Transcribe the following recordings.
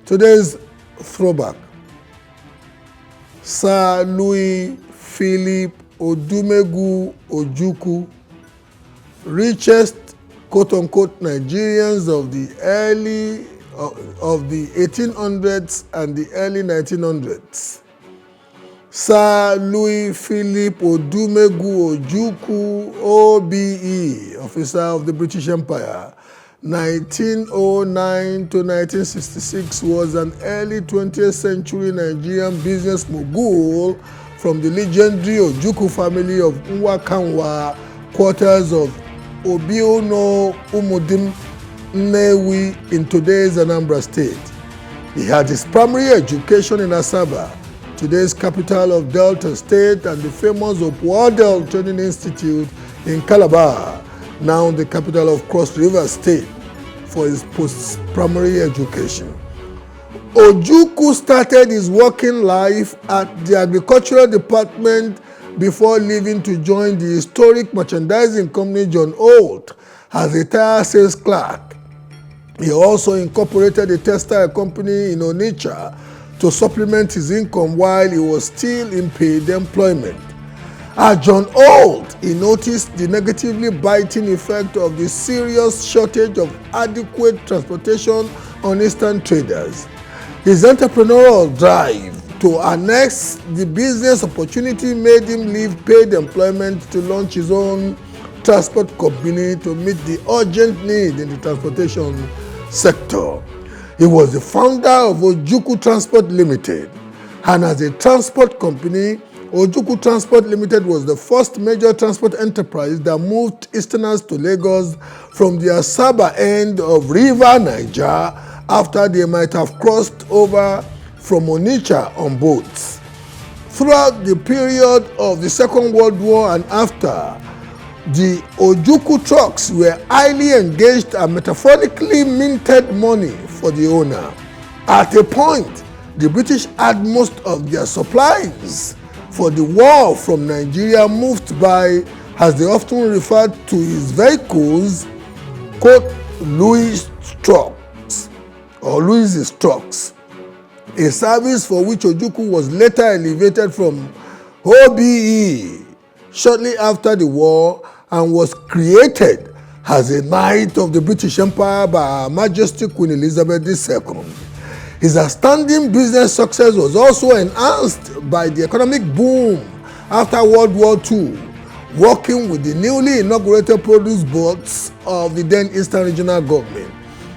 Today's throwback. Sir Louis Philip Odumegwu Ojukwu, richest quote-unquote Nigerians of the 1800s and the early 1900s. Sir Louis Philip Odumegwu Ojukwu, OBE, officer of the British Empire, 1909 to 1966, was an early 20th century Nigerian business mogul from the legendary Ojukwu family of Nwakanwa, quarters of Obiono Umudim Nnewi in today's Anambra State. He had his primary education in Asaba, today's capital of Delta State, and the famous Opuadel Training Institute in Calabar, now the capital of Cross River State, for his post-primary education. Ojukwu started his working life at the agricultural department before leaving to join the historic merchandising company John Holt as a tire sales clerk. He also incorporated a textile company in Onitsha to supplement his income while he was still in paid employment. At John Holt, he noticed the negatively biting effect of the serious shortage of adequate transportation on Eastern traders. His entrepreneurial drive to annex the business opportunity made him leave paid employment to launch his own transport company to meet the urgent need in the transportation sector. He was the founder of Ojukwu Transport Limited, and as a transport company, Ojukwu Transport Limited was the first major transport enterprise that moved Easterners to Lagos from the Asaba end of River Niger after they might have crossed over from Onitsha on boats. Throughout the period of the Second World War and after, the Ojukwu trucks were highly engaged and metaphorically minted money for the owner. At a point, the British had most of their supplies for the war from Nigeria moved by, as they often referred to his vehicles, quote, Louis' trucks, or Louis's trucks, a service for which Ojukwu was later elevated from OBE shortly after the war and was created as a knight of the British Empire by Her Majesty Queen Elizabeth II. His outstanding business success was also enhanced by the economic boom after World War II, working with the newly inaugurated produce boards of the then Eastern Regional Government.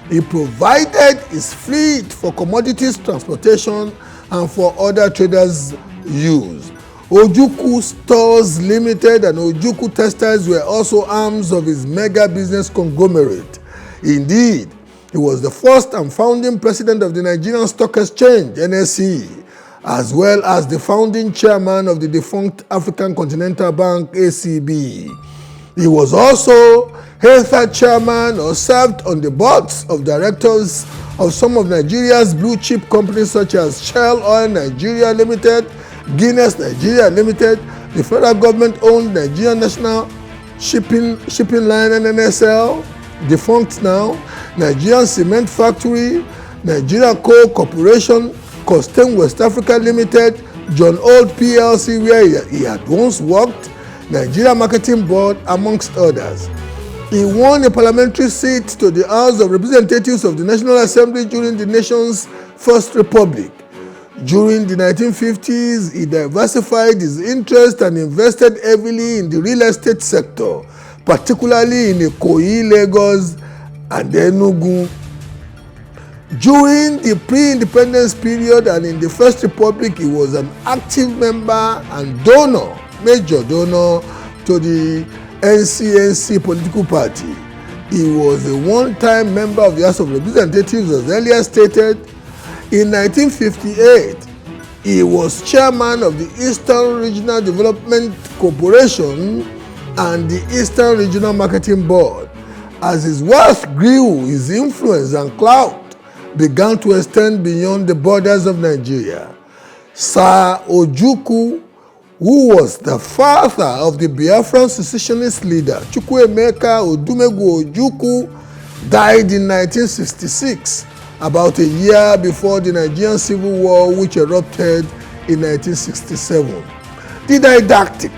He provided his fleet for commodities transportation and for other traders' use. Ojukwu Stores Limited and Ojukwu Textiles were also arms of his mega business conglomerate. Indeed, he was the first and founding president of the Nigerian Stock Exchange, NSE, as well as the founding chairman of the defunct African Continental Bank, ACB. He was also a third chairman or served on the boards of directors of some of Nigeria's blue chip companies such as Shell Oil Nigeria Limited, Guinness Nigeria Limited, the federal government-owned Nigerian National Shipping Line NNSL, defunct now, Nigerian Cement Factory, Nigeria Coal Corporation, Costain West Africa Limited, John Holt PLC, where he had once worked, Nigeria Marketing Board, amongst others. He won a parliamentary seat to the House of Representatives of the National Assembly during the nation's First Republic. During the 1950s, he diversified his interest and invested heavily in the real estate sector, particularly in Ikoyi, Lagos, and Enugu. During the pre-independence period and in the First Republic, he was an active member and donor, major donor to the NCNC political party. He was a one-time member of the House of Representatives, as earlier stated. In 1958, he was chairman of the Eastern Regional Development Corporation and the Eastern Regional Marketing Board. As his wealth grew, his influence and clout began to extend beyond the borders of Nigeria. Sir Ojukwu, who was the father of the Biafran secessionist leader Chukwuemeka Odumegwu Ojukwu, died in 1966 about a year before the Nigerian Civil War, which erupted in 1967. The didactic.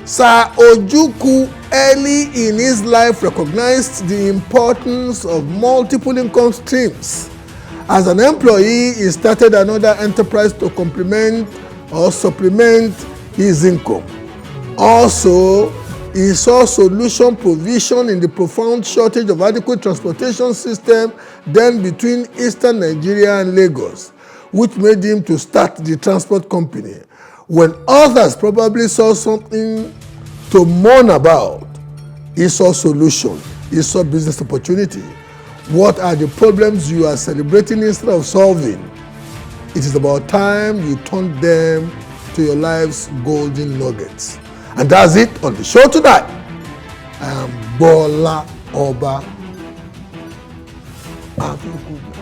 Sir Ojukwu early in his life recognized the importance of multiple income streams. As an employee, he started another enterprise to complement or supplement his income. Also, he saw solution provision in the profound shortage of adequate transportation system then between eastern Nigeria and Lagos, which made him to start the transport company. When others probably saw something to mourn about, he saw solution, he saw business opportunity. What are the problems you are celebrating instead of solving? It is about time you turn them to your life's golden nuggets. And that's it on the show tonight. I am Bola Oba. Have a good night.